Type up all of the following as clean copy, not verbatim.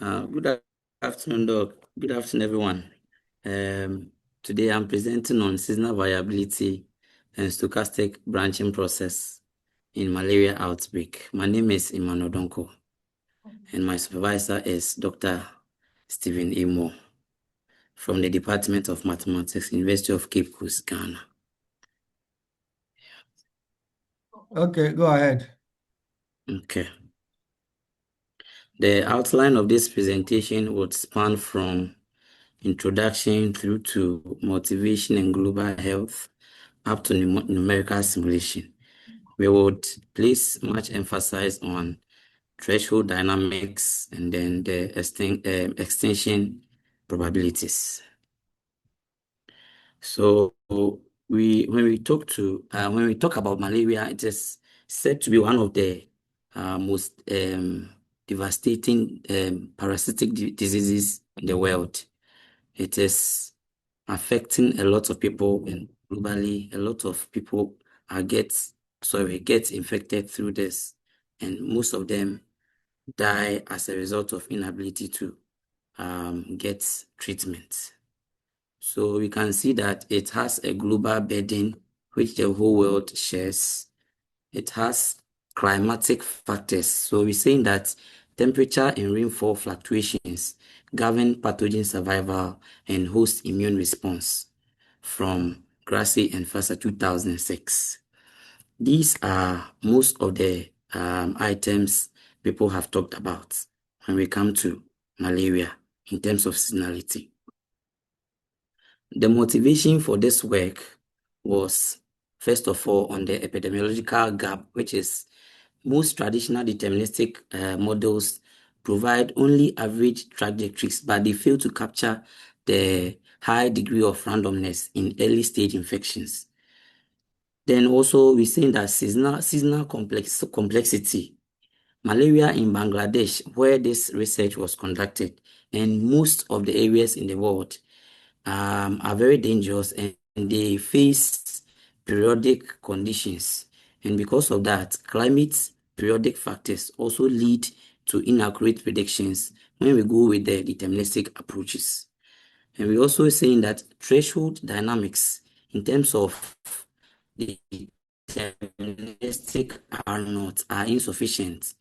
Good afternoon, Doc. Good afternoon, everyone. Today I'm presenting on seasonal variability and stochastic branching process in malaria outbreak. My name is Emmanuel Donko, and my supervisor is Dr. Stephen Emo from the Department of Mathematics, University of Cape Coast, Ghana. Okay, go ahead. Okay. The outline of this presentation would span from introduction through to motivation and global health up to numerical simulation. We would place much emphasis on threshold dynamics and then the extinction probabilities. So when we talk about malaria, it is said to be one of the most devastating parasitic diseases in the world. It is affecting a lot of people, and globally, a lot of people get infected through this, and most of them die as a result of inability to get treatment. So we can see that it has a global burden which the whole world shares. It has climatic factors. So we're saying that temperature and rainfall fluctuations govern pathogen survival and host immune response from Grassi and Fassa 2006. These are most of the items people have talked about when we come to malaria in terms of seasonality. The motivation for this work was, first of all, on the epidemiological gap, which is most traditional deterministic models provide only average trajectories, but they fail to capture the high degree of randomness in early stage infections. Then also we're saying that seasonal complexity. Malaria in Bangladesh, where this research was conducted, and most of the areas in the world are very dangerous, and they face periodic conditions. And because of that, climate periodic factors also lead to inaccurate predictions when we go with the deterministic approaches. And we're also saying that threshold dynamics in terms of the deterministic R naught are insufficient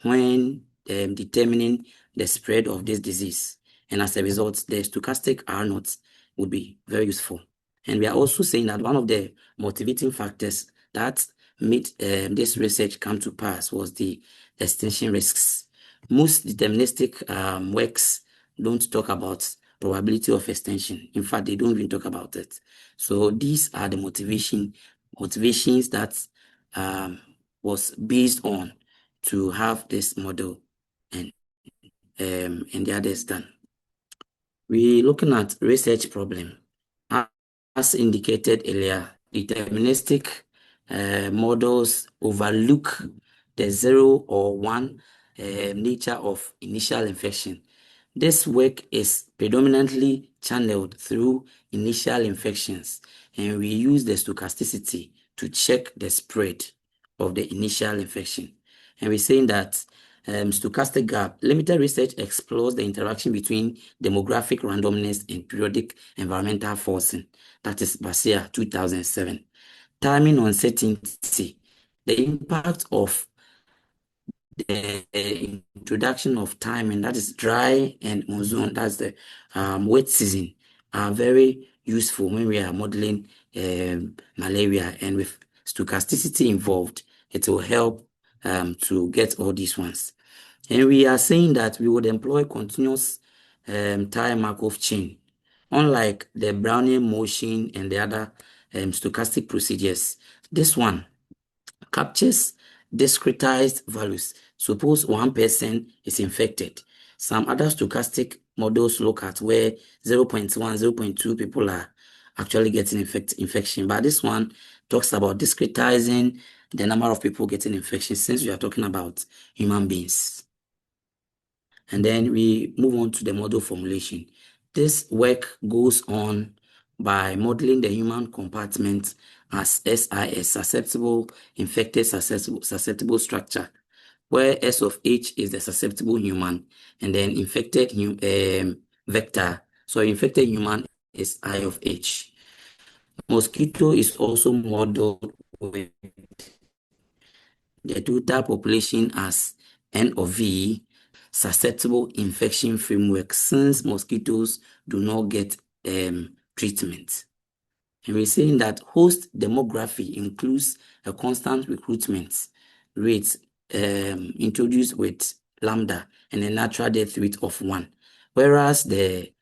when determining the spread of this disease. And as a result, the stochastic R naught would be very useful. And we are also saying that one of the motivating factors that made this research come to pass was the extinction risks. Most deterministic works don't talk about probability of extinction. In fact, they don't even talk about it. So these are the motivations that was based on to have this model and the others done. We're looking at research problem. As indicated earlier, deterministic models overlook the 0 or 1 nature of initial infection. This work is predominantly channeled through initial infections, and we use the stochasticity to check the spread of the initial infection. And we're saying that stochastic gap, limited research explores the interaction between demographic randomness and periodic environmental forcing. That is Basia 2007. Timing uncertainty, the impact of the introduction of timing, that is dry and monsoon, that's the wet season, are very useful when we are modeling malaria, and with stochasticity involved, it will help to get all these ones. And we are saying that we would employ continuous time Markov chain, unlike the Brownian motion and the other stochastic procedures. This one captures discretized values. Suppose one person is infected. Some other stochastic models look at where 0.1, 0.2 people are actually getting infection. But this one talks about discretizing the number of people getting infection, since we are talking about human beings. And then we move on to the model formulation. This work goes on by modeling the human compartment as SIS, susceptible, infected, susceptible structure, where S of H is the susceptible human, and then vector. So infected human is I of H. Mosquito is also modeled with the total population as N of V, susceptible infection framework, since mosquitoes do not get treatment. And we're saying that host demography includes a constant recruitment rate introduced with lambda and a natural death rate of 1, whereas the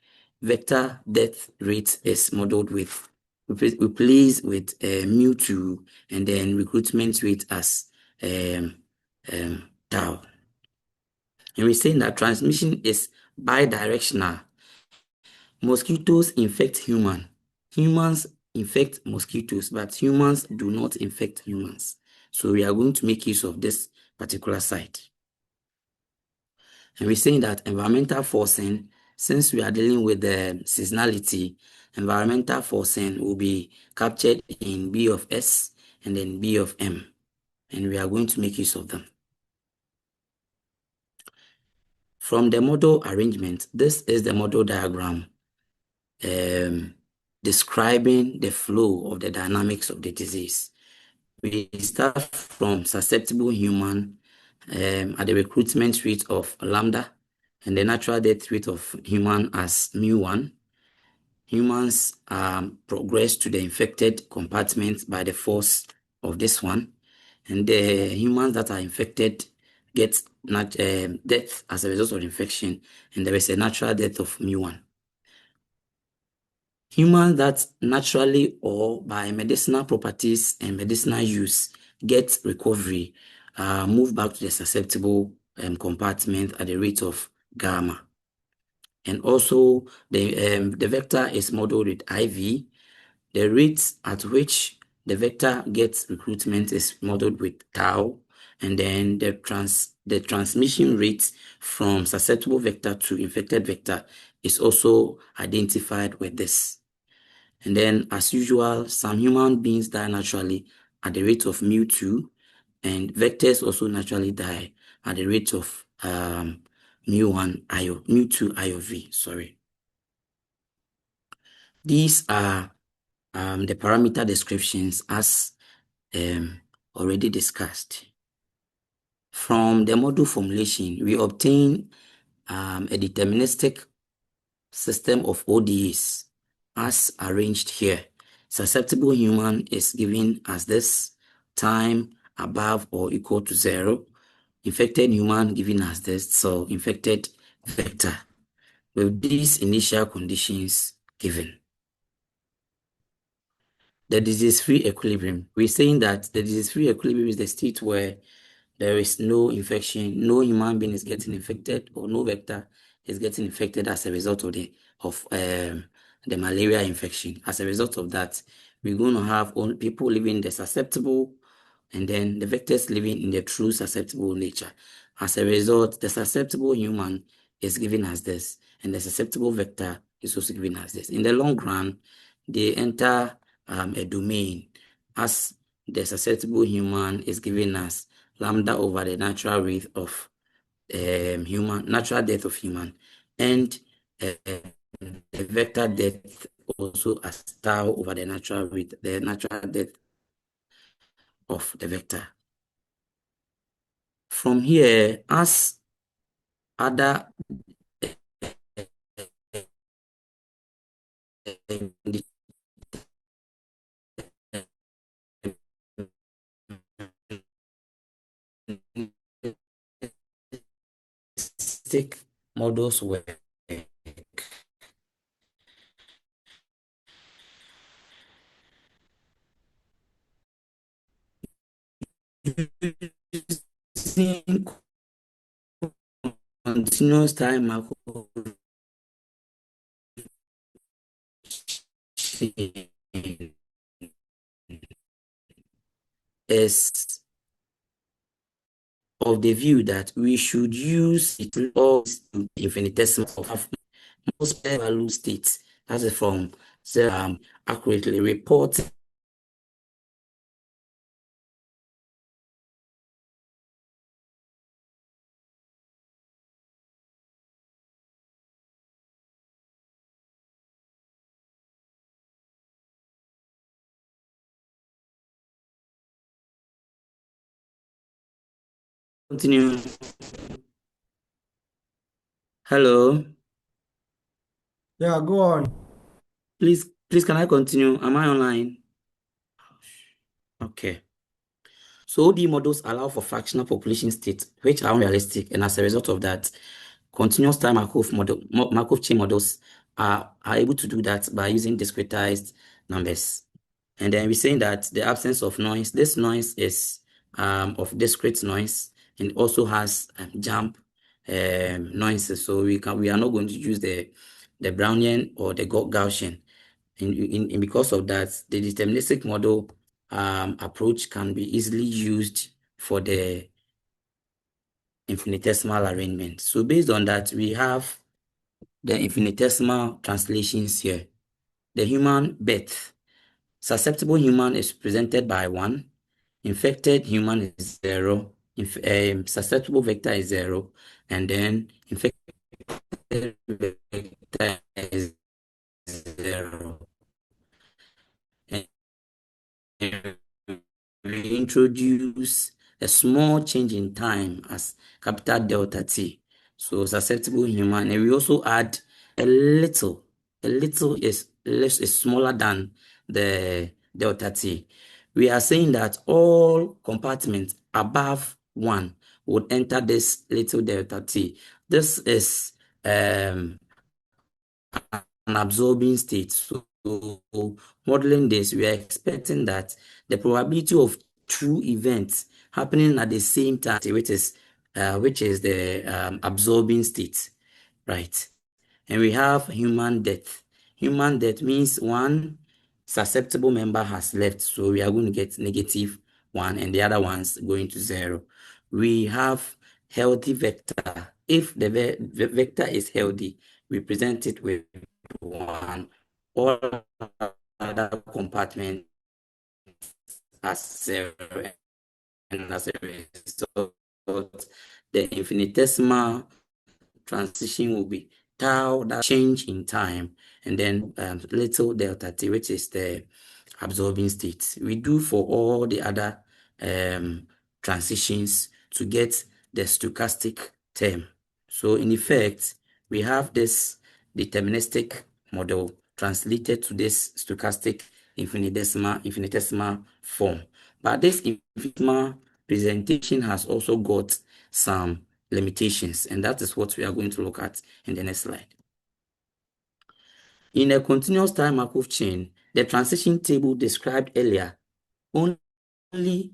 vector death rate is modeled with replaced with mu2 and then recruitment rate as tau. And we're saying that transmission is bidirectional. Mosquitoes infect humans infect mosquitoes, but humans do not infect humans. So we are going to make use of this particular site. And we're saying that environmental forcing, since we are dealing with the seasonality, environmental forcing will be captured in B of S and then B of M. And we are going to make use of them. From the model arrangement, this is the model diagram describing the flow of the dynamics of the disease. We start from susceptible human at the recruitment rate of lambda and the natural death rate of human as mu1. Humans progress to the infected compartment by the force of this one, and the humans that are infected get death as a result of infection, and there is a natural death of mu1. Humans that naturally or by medicinal properties and medicinal use get recovery move back to the susceptible compartment at the rate of gamma. And also the vector is modeled with IV. The rate at which the vector gets recruitment is modeled with tau, and then the transmission rate from susceptible vector to infected vector is also identified with this. And then, as usual, some human beings die naturally at the rate of mu2, and vectors also naturally die at the rate of mu2 I of V. Sorry. These are the parameter descriptions as already discussed. From the model formulation, we obtain a deterministic system of ODEs as arranged here. Susceptible human is given as this, time above or equal to 0. Infected human given as this, so infected vector, with these initial conditions given. The disease-free equilibrium. We're saying that the disease-free equilibrium is the state where there is no infection, no human being is getting infected, or no vector is getting infected as a result of the malaria infection. As a result of that, we're going to have people living in the susceptible, and then the vectors living in the true susceptible nature. As a result, the susceptible human is given as this, and the susceptible vector is also given as this. In the long run, they enter a domain as the susceptible human is given as lambda over the natural rate of natural death of human, and the vector death also as tau over the natural rate, the natural death of the vector. From here, as other models were using continuous time macro is of the view that we should use it all to infinitesimal of most value states. That is from accurately report continue? Hello, Yeah, go on. please, can I continue? Am I online? Okay. So OD models allow for fractional population states, which are unrealistic, and as a result of that, continuous time Markov chain models are able to do that by using discretized numbers. And then we're saying that the absence of noise, this noise is of discrete noise and also has jump noises. So we are not going to use the Brownian or the Gaussian. Because of that, the deterministic model approach can be easily used for the infinitesimal arrangement. So based on that, we have the infinitesimal translations here. The human birth. Susceptible human is presented by 1. Infected human is 0. Susceptible vector is 0. And then infected vector is 0. And we introduce a small change in time as capital delta T. So susceptible human, and we also add a little. A little is less is smaller than the delta T. We are saying that all compartments above 1 would enter this little delta T. This is um an absorbing state. So modeling this, we are expecting that the probability of two events happening at the same time, which is the absorbing state, right? And we have human death. Human death means one susceptible member has left, so we are going to get -1, and the other one's going to 0. We have healthy vector. If the vector is healthy, we present it with 1. All other compartments as 0, and as a result, the infinitesimal transition will be tau, that change in time, and then little delta t, which is the absorbing state. We do for all the other transitions to get the stochastic term. So in effect, we have this deterministic model translated to this stochastic infinitesimal form. But this infinitesimal presentation has also got some limitations, and that is what we are going to look at in the next slide. In a continuous time Markov chain, the transition table described earlier only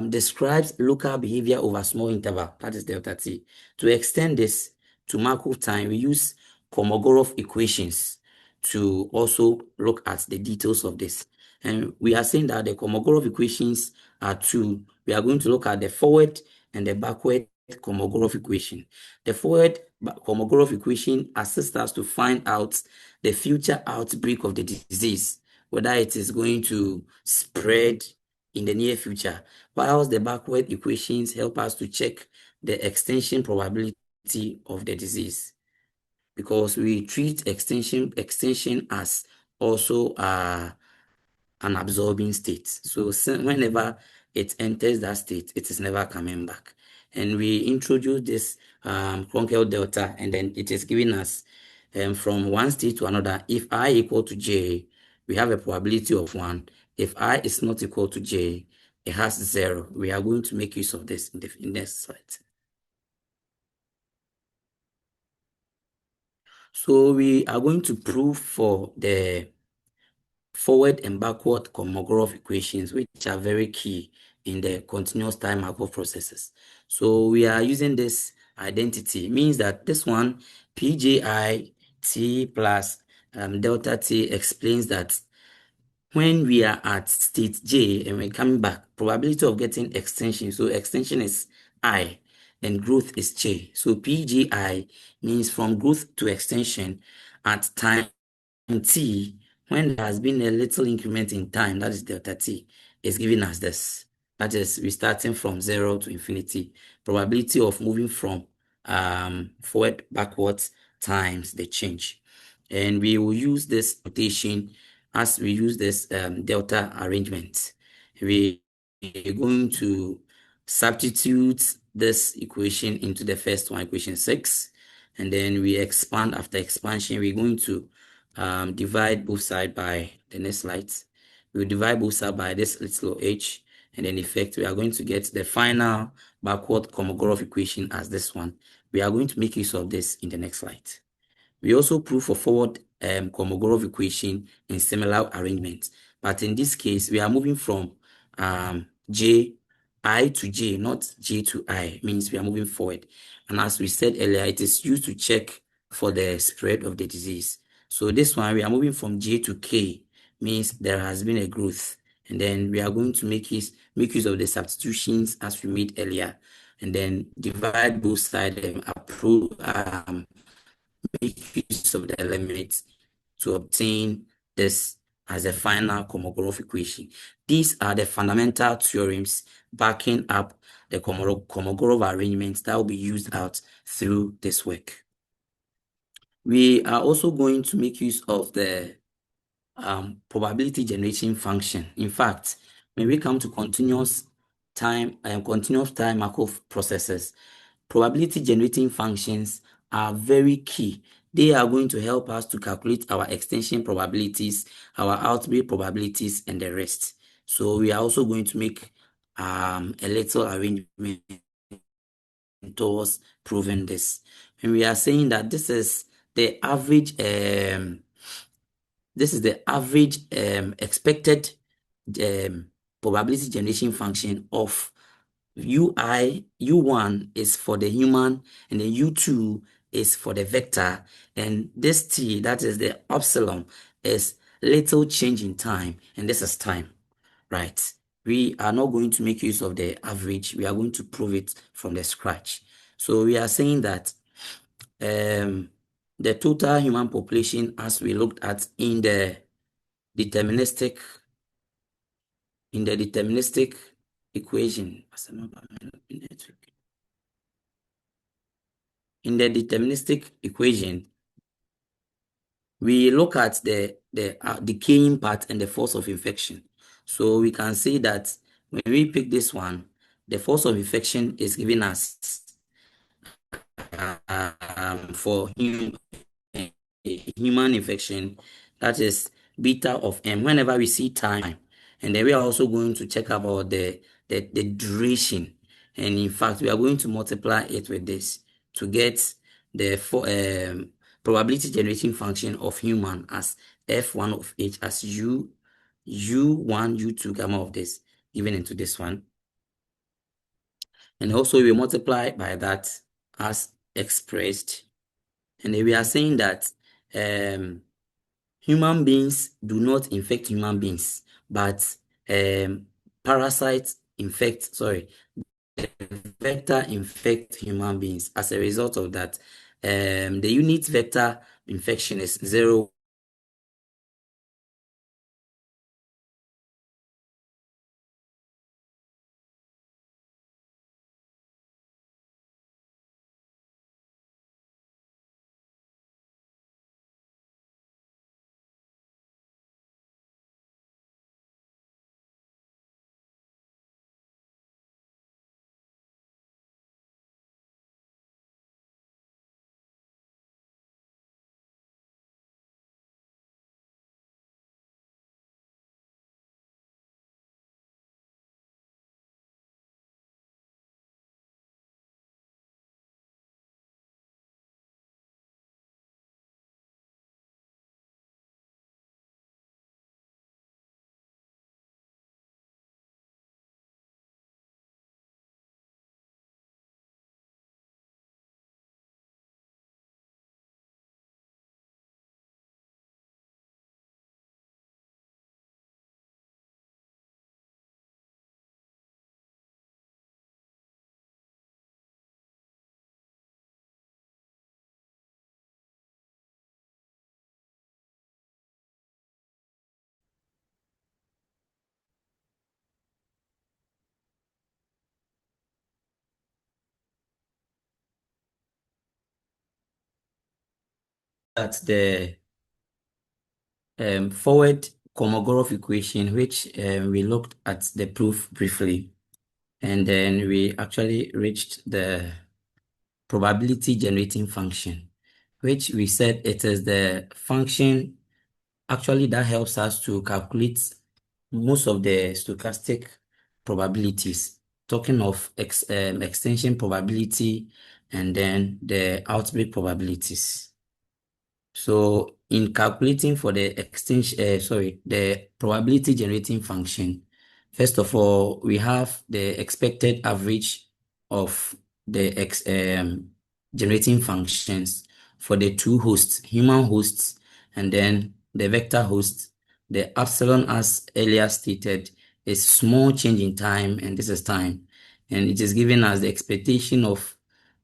describes local behavior over small interval, that is delta t. To extend this to Markov time, we use Kolmogorov equations to also look at the details of this. And we are saying that the Kolmogorov equations are two. We are going to look at the forward and the backward Kolmogorov equation. The forward Kolmogorov equation assists us to find out the future outbreak of the disease, whether it is going to spread in the near future, whilst the backward equations help us to check the extension probability of the disease, because we treat extension as also an absorbing state. So whenever it enters that state, it is never coming back. And we introduce this Kronecker delta, and then it is giving us from one state to another. If I equal to j, we have a probability of 1. If I is not equal to j, it has 0. We are going to make use of this in the next slide. So we are going to prove for the forward and backward Kolmogorov equations, which are very key in the continuous time Markov processes. So we are using this identity. It means that this one, Pji t plus delta t, explains that when we are at state j and we're coming back, probability of getting extension, so extension is I and growth is j. So Pgi means from growth to extension at time t, when there has been a little increment in time, that is delta t, is giving us this. That is, we're starting from 0 to infinity. Probability of moving from forward, backwards times the change. And we will use this notation as we use this delta arrangement. We are going to substitute this equation into the first one, equation 6, and then we expand. After expansion, we're going to divide both sides by the next slide. We'll divide both sides by this little h, and then effect, we are going to get the final backward Kolmogorov equation as this one. We are going to make use of this in the next slide. We also prove for forward Kolmogorov equation in similar arrangement. But in this case, we are moving from J, I to J, not J to I, means we are moving forward. And as we said earlier, it is used to check for the spread of the disease. So this one, we are moving from J to K, means there has been a growth. And then we are going to make use of the substitutions as we made earlier. And then divide both sides and make use of the limits to obtain this as a final Kolmogorov equation. These are the fundamental theorems backing up the Kolmogorov arrangements that will be used out through this work. We are also going to make use of the probability generation function. In fact, when we come to continuous time Markov processes, probability generating functions are very key. They are going to help us to calculate our extension probabilities, our outbreak probabilities, and the rest. So we are also going to make a little arrangement towards proving this. And we are saying that this is the average expected probability generation function of U1 is for the human, and then U2 is for the vector, and this T, that is the epsilon, is little change in time, and this is time, right? We are not going to make use of the average. We are going to prove it from the scratch. So we are saying that the total human population, as we looked at in the deterministic equation, we look at the decaying part and the force of infection. So we can say that when we pick this one, the force of infection is given as for human infection, that is beta of m whenever we see time. And then we are also going to check about the duration. And in fact, we are going to multiply it with this to get the probability generating function of human as f1 of h as u1, u2 gamma of this given into this one. And also we multiply by that as expressed. And then we are saying that human beings do not infect human beings, but parasites infect, vector infect human beings. As a result of that, the unit vector infection is 0. That's the forward Kolmogorov equation, which we looked at the proof briefly. And then we actually reached the probability generating function, which we said it is the function actually that helps us to calculate most of the stochastic probabilities, talking of extension probability and then the outbreak probabilities. So in calculating for the the probability generating function, first of all, we have the expected average of the generating functions for the two hosts, human hosts, and then the vector host. The epsilon, as earlier stated, is small change in time, and this is time. And it is giving us the expectation of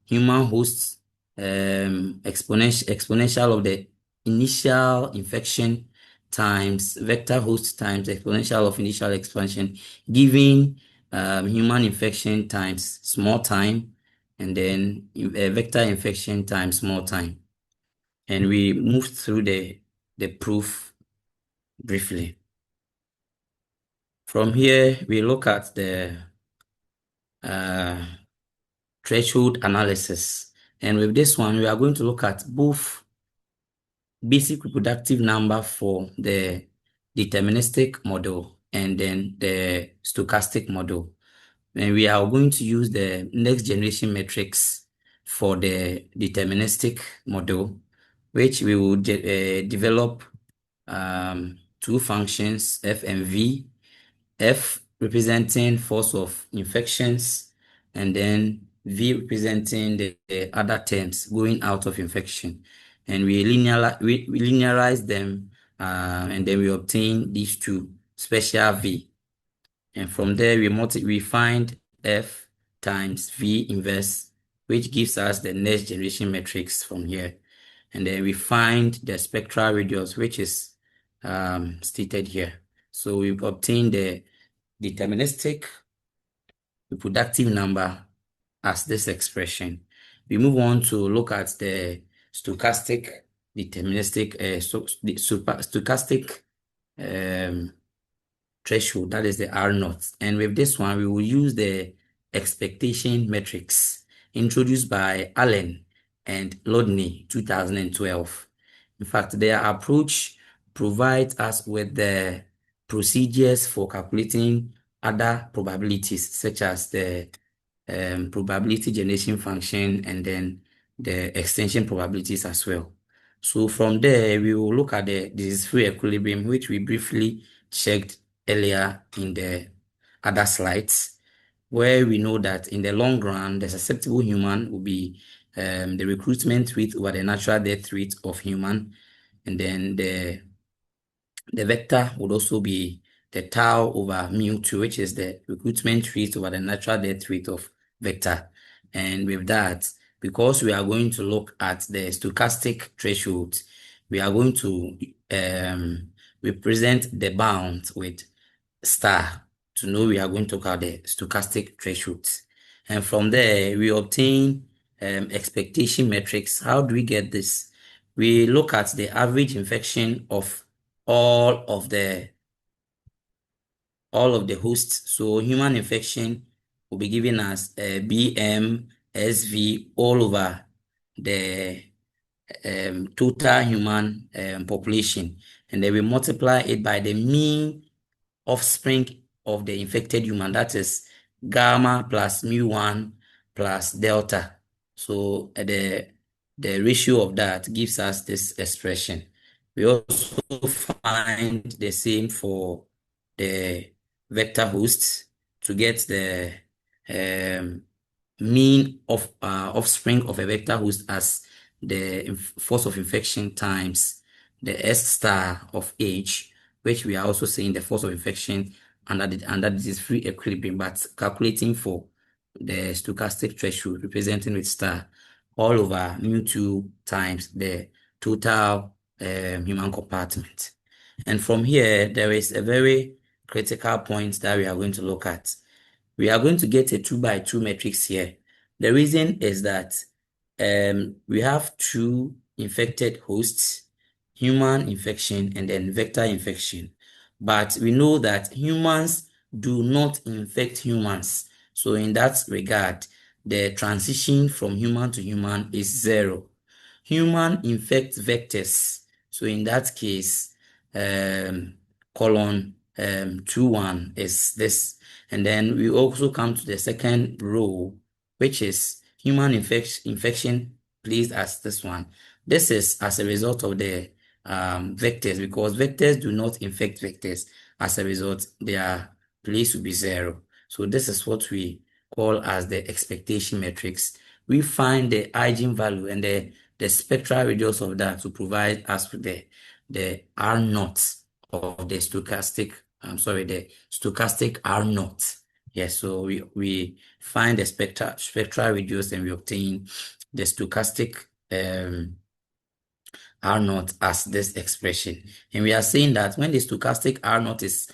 human hosts exponential of the initial infection times vector host times exponential of initial expansion, giving human infection times small time, and then vector infection times small time. And we moved through the proof briefly. From here, we look at the uh, threshold analysis. And with this one, we are going to look at both basic reproductive number for the deterministic model and then the stochastic model. And we are going to use the next generation metrics for the deterministic model, which we will develop two functions, F and V. F representing force of infections, and then V representing the other terms going out of infection. And we linearize them, and then we obtain these two special V. And from there, we find F times V inverse, which gives us the next generation matrix from here. And then we find the spectral radius, which is stated here. So we've obtained the deterministic reproductive number as this expression. We move on to look at the stochastic deterministic the stochastic um, threshold, that is the R naught. And with this one, we will use the expectation metrics introduced by Allen and Lodney 2012. In fact, their approach provides us with the procedures for calculating other probabilities, such as the probability generation function and then the extension probabilities as well. So from there, we will look at the disease-free equilibrium, which we briefly checked earlier in the other slides, where we know that in the long run, the susceptible human will be the recruitment rate over the natural death rate of human, and then the vector would also be the tau over mu2, which is the recruitment rate over the natural death rate of vector. And with that, because we are going to look at the stochastic threshold, we are going to represent the bound with star to know we are going to count the stochastic thresholds. And from there, we obtain expectation metrics. How do we get this? We look at the average infection of all of the hosts. So human infection will be given as BMSV all over the total human population, and then we multiply it by the mean offspring of the infected human, that is gamma plus mu1 plus delta. So the ratio of that gives us this expression. We also find the same for the vector hosts to get the um, mean of offspring of a vector host as the force of infection times the S star of H, which we are also saying the force of infection under disease-free equilibrium, but calculating for the stochastic threshold representing with star all over mu2 times the total human compartment. And from here, there is a very critical point that we are going to look at. We are going to get a 2 by 2 matrix here. The reason is that we have two infected hosts, human infection and then vector infection. But we know that humans do not infect humans. So in that regard, the transition from human to human is zero. Human infect vectors. So in that case, colon 2 1 is this. And then we also come to the second row, which is human infection placed as this one. This is as a result of the vectors, because vectors do not infect vectors. As a result, their place will be zero. So this is what we call as the expectation matrix. We find the eigenvalue and the spectral radius of that to provide us with the R naught of the stochastic, the stochastic R naught. Yes, so we find the spectral radius and we obtain the stochastic R naught as this expression. And we are saying that when the stochastic R naught is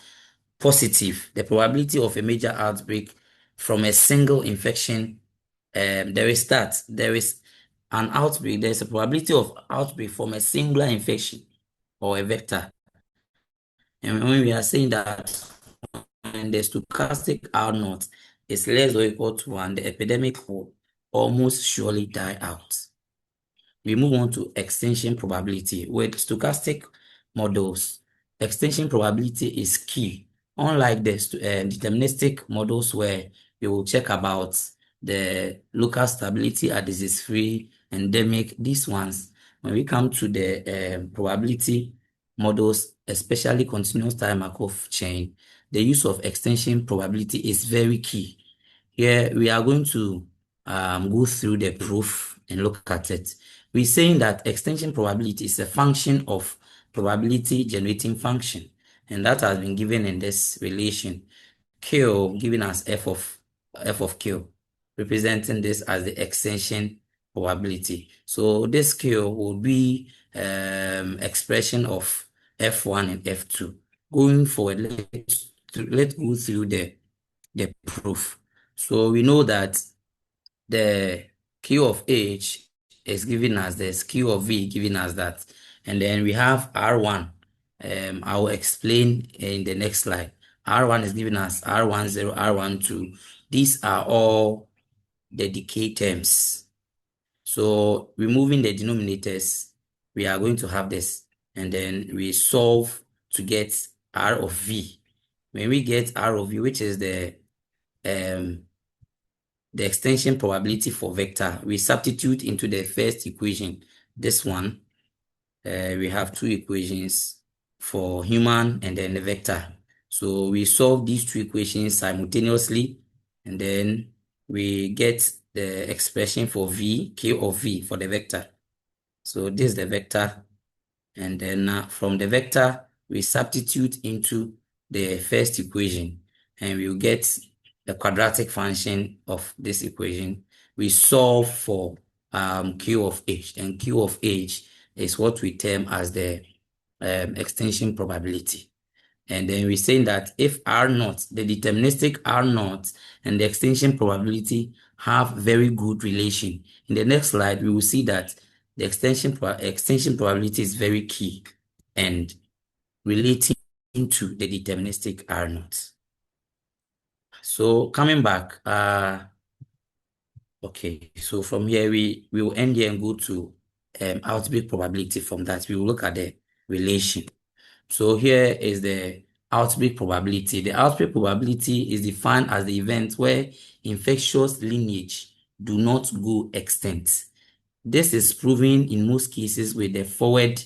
positive, the probability of a major outbreak from a single infection, there is an outbreak, there is a probability of outbreak from a singular infection or a vector. And when we are saying that when the stochastic R naught is less or equal to 1, the epidemic will almost surely die out. We move on to extinction probability. With stochastic models, extinction probability is key. Unlike the deterministic models where we will check about the local stability at disease-free, endemic, these ones, when we come to the probability models, especially continuous time Markov chain, the use of extinction probability is very key. Here we are going to go through the proof and look at it. We're saying that extinction probability is a function of probability generating function, and that has been given in this relation. Q given as f of q, representing this as the extinction probability. So this Q will be expression of f1 and f2. Going forward, let's go through the proof. So we know that the Q of H is given as this, Q of V given as that. And then we have R1. I will explain in the next slide. R1 is given as R10, R12. These are all the decay terms. So removing the denominators, we are going to have this. And then we solve to get R of V. When we get R of V, which is um, the extension probability for vector, we substitute into the first equation, this one. We have two equations for human and then the vector. So we solve these two equations simultaneously, and then we get the expression for V, K of V for the vector. So this is the vector, and then from the vector, we substitute into the first equation, and we'll get the quadratic function of this equation. We solve for Q of H, and Q of H is what we term as the extinction probability. And then we're saying that if R naught, the deterministic R naught and the extinction probability have very good relation. In the next slide, we will see that the extinction probability is very key and relating to the deterministic R naught. So coming back, okay, so from here we will end here and go to outbreak probability. From that, we will look at the relation. So here is the outbreak probability. The outbreak probability is defined as the event where infectious lineage do not go extinct. This is proven in most cases with the forward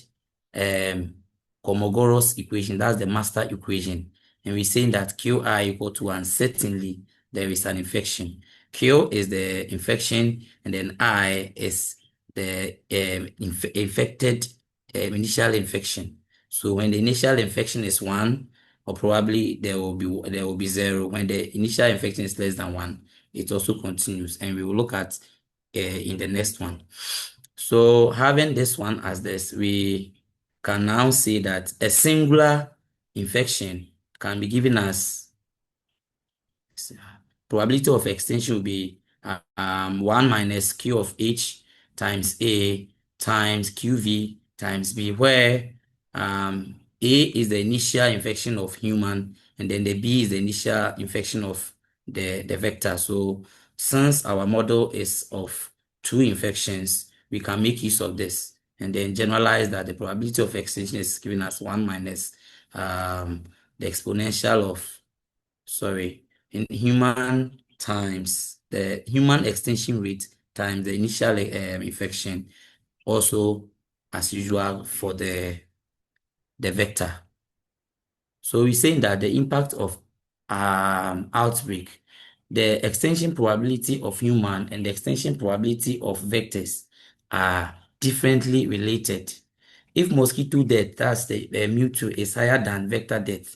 Kolmogorov equation. That's the master equation. And we're saying that Qi equal to 1. Certainly, there is an infection. Q is the infection, and then I is the infected initial infection. So when the initial infection is 1, or probably there will be 0. When the initial infection is less than 1, it also continues, and we will look at in the next one. So having this one as this, we can now say that a singular infection can be given as probability of extinction will be 1 minus Q of H times A times QV times B, where A is the initial infection of human, and then the B is the initial infection of the vector. So since our model is of two infections, we can make use of this and then generalize that the probability of extinction is given as 1 minus the exponential of, sorry, in human times the human extinction rate times the initial infection, also as usual for the vector. So we're saying that the impact of outbreak, the extension probability of human and the extension probability of vectors are differently related. If mosquito death, that's the mu2, is higher than vector death,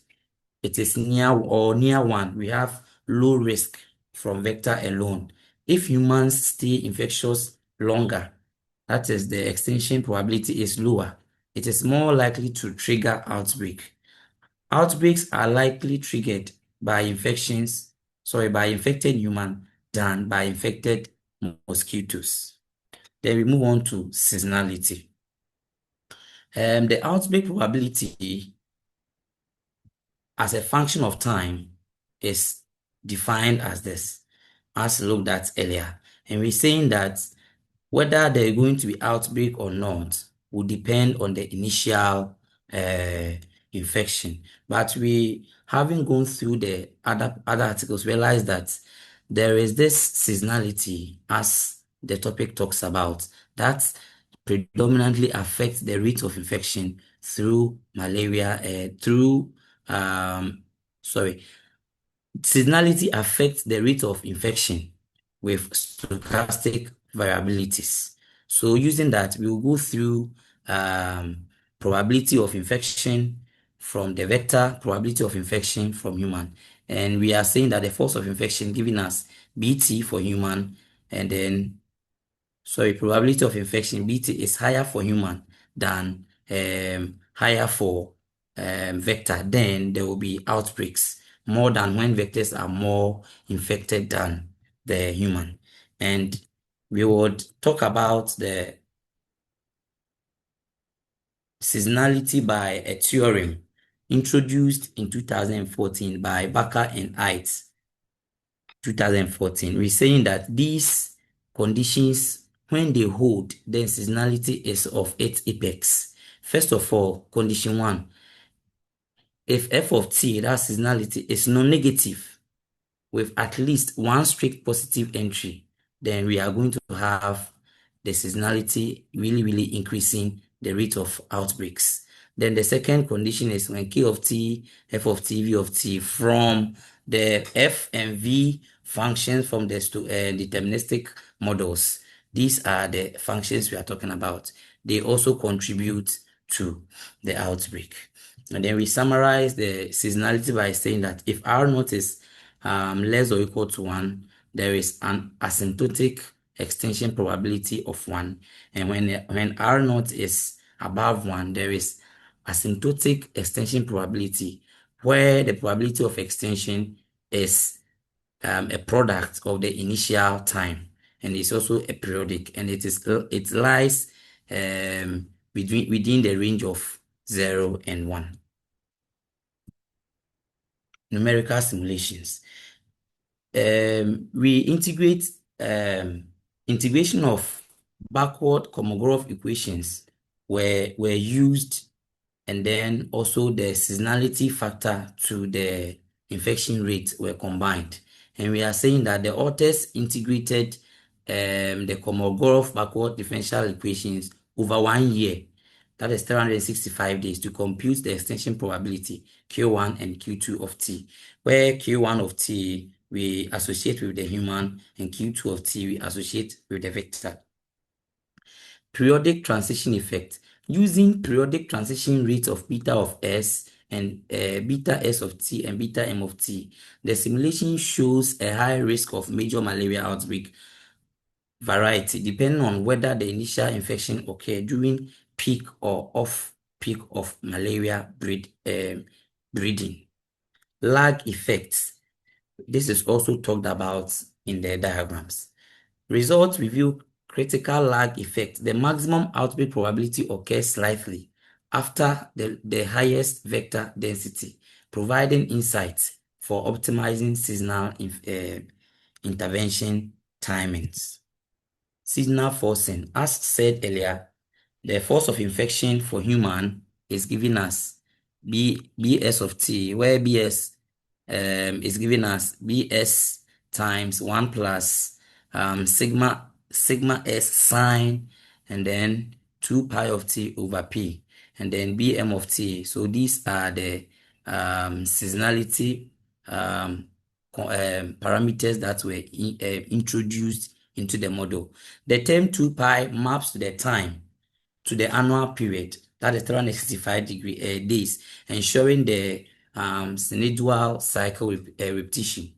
it is near 1. We have low risk from vector alone. If humans stay infectious longer, that is the extinction probability is lower. It is more likely to trigger outbreak. Outbreaks are likely triggered by by infected human than by infected mosquitoes. Then we move on to seasonality. The outbreak probability as a function of time is defined as this, as looked at earlier. And we're saying that whether there are going to be outbreak or not will depend on the initial uh, infection. But we, having gone through the other articles, realize that there is this seasonality, as the topic talks about, that predominantly affects the rate of infection through malaria, through sorry, seasonality affects the rate of infection with stochastic variabilities. So using that, we will go through probability of infection from the vector, probability of infection from human. And we are saying that the force of infection giving us BT for human, and then, sorry, probability of infection, BT, is higher for human than higher for vector. Then there will be outbreaks more than when vectors are more infected than the human. And we would talk about the seasonality by a theorem introduced in 2014 by Baker and Aidt. 2014, we're saying that these conditions, when they hold, then seasonality is of its apex. First of all, condition one, if f of t, that seasonality, is non-negative with at least one strict positive entry, then we are going to have the seasonality really increasing the rate of outbreaks. Then the second condition is when k of t, f of t, v of t from the f and v functions from the deterministic models. These are the functions we are talking about. They also contribute to the outbreak. And then we summarize the seasonality by saying that if R naught is less or equal to 1, there is an asymptotic extinction probability of 1. And when R naught is above 1, there is asymptotic extinction probability, where the probability of extinction is a product of the initial time, and it's also a periodic, and it lies within the range of 0 and 1. Numerical simulations. We integrate integration of backward Kolmogorov equations were used, and then also the seasonality factor to the infection rate were combined. And we are saying that the authors integrated the Kolmogorov backward differential equations over 1 year, that is 365 days, to compute the extinction probability Q1 and Q2 of T, where Q1 of T we associate with the human and Q2 of T we associate with the vector. Periodic transition effect. Using periodic transition rate of beta of S and beta S of T and beta M of T, the simulation shows a high risk of major malaria outbreak variety depending on whether the initial infection occurred during peak or off peak of malaria breeding. Lag effects. This is also talked about in the diagrams. Results reveal critical lag effect. The maximum outbreak probability occurs slightly after the highest vector density, providing insights for optimizing seasonal intervention timings. Seasonal forcing, as said earlier, the force of infection for human is giving us BS of T, where BS is giving us BS times 1 plus sigma S sine, and then 2 pi of T over P, and then BM of T. So these are the seasonality parameters that were introduced into the model. The term 2 pi maps to the time, to the annual period, that is 365 days, ensuring the synodial cycle repetition,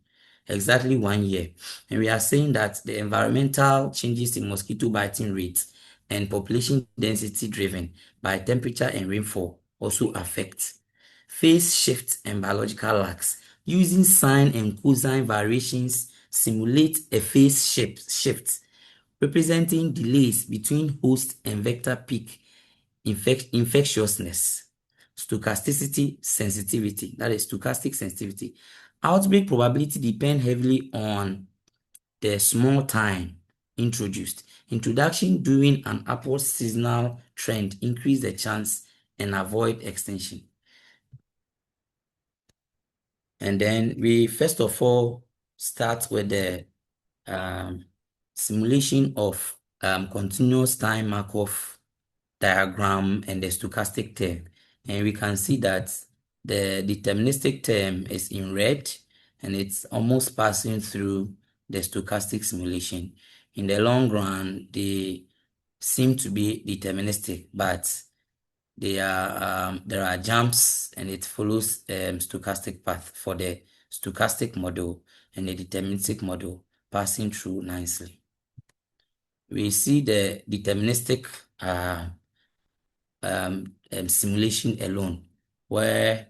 exactly 1 year. And we are saying that the environmental changes in mosquito biting rates and population density driven by temperature and rainfall also affect phase shifts and biological lags. Using sine and cosine variations simulate a phase shift representing delays between host and vector peak infectiousness. Stochasticity sensitivity, that is stochastic sensitivity. Outbreak probability depend heavily on the small time introduced. Introduction during an upward seasonal trend increase the chance and avoid extension. And then we first of all start with the um, simulation of continuous time Markov diagram and the stochastic term. And we can see that the deterministic term is in red and it's almost passing through the stochastic simulation. In the long run, they seem to be deterministic, but there are jumps and it follows stochastic path for the stochastic model and the deterministic model passing through nicely. We see the deterministic simulation alone, where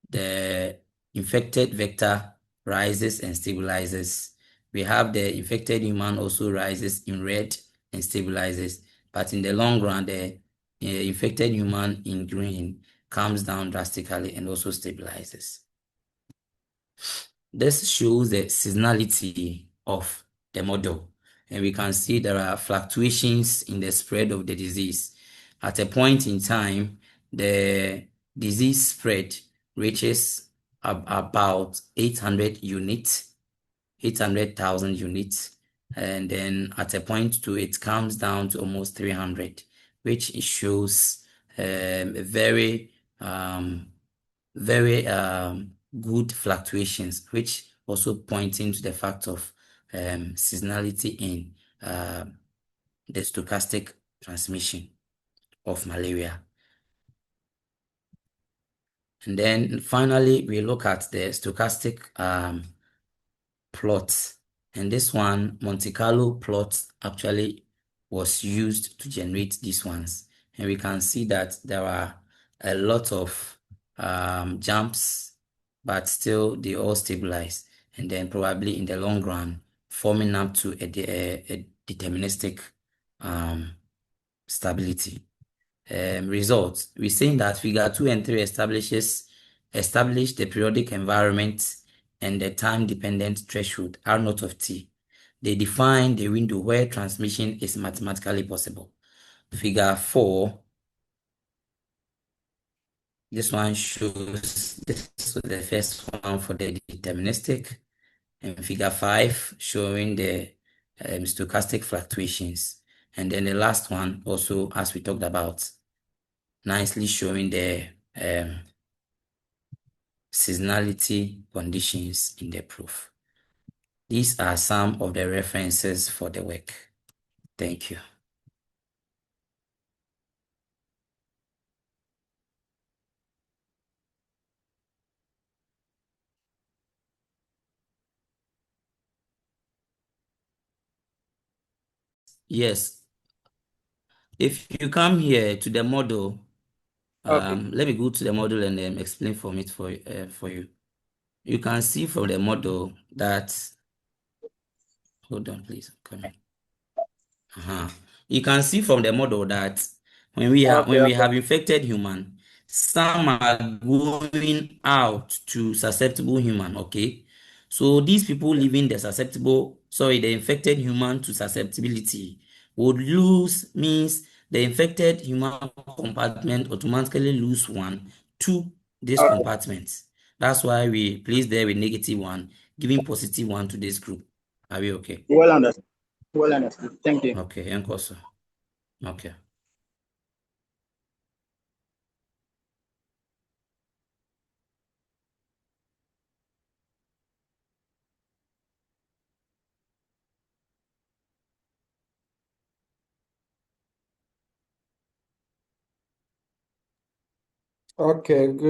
the infected vector rises and stabilizes. We have the infected human also rises in red and stabilizes, but in the long run, the infected human in green comes down drastically and also stabilizes. This shows the seasonality of the model, and we can see there are fluctuations in the spread of the disease. At a point in time, the disease spread reaches about 800 units, 800,000 units, and then at a point two, it comes down to almost 300, which shows a very good fluctuations, which also pointing to the fact of seasonality in the stochastic transmission of malaria. And then finally, we look at the stochastic plot. And this one, Monte Carlo plot, actually was used to generate these ones. And we can see that there are a lot of jumps, but still they all stabilize. And then probably in the long run, forming up to a deterministic stability. Results. We're saying that figure 2 and 3 establish the periodic environment and the time-dependent threshold R naught of T. They define the window where transmission is mathematically possible. Figure 4, this one shows this was the first one for the deterministic, and figure 5 showing the stochastic fluctuations. And then the last one also, as we talked about, nicely showing the seasonality conditions in the proof. These are some of the references for the work. Thank you. Yes, if you come here to the model, Okay. let me go to the model and explain from it for you. You can see from the model that, hold on please, come in. You can see from the model that when we Okay. have infected human, Some are going out to susceptible human, okay? So these people leaving the infected human to susceptibility would lose, means the infected human compartment automatically lose one to this Okay. compartment. That's why we place there with negative one, giving positive one to this group. Are we okay? Well understood. Well understood. Thank you. Okay, Enkoso. Okay. Okay, good.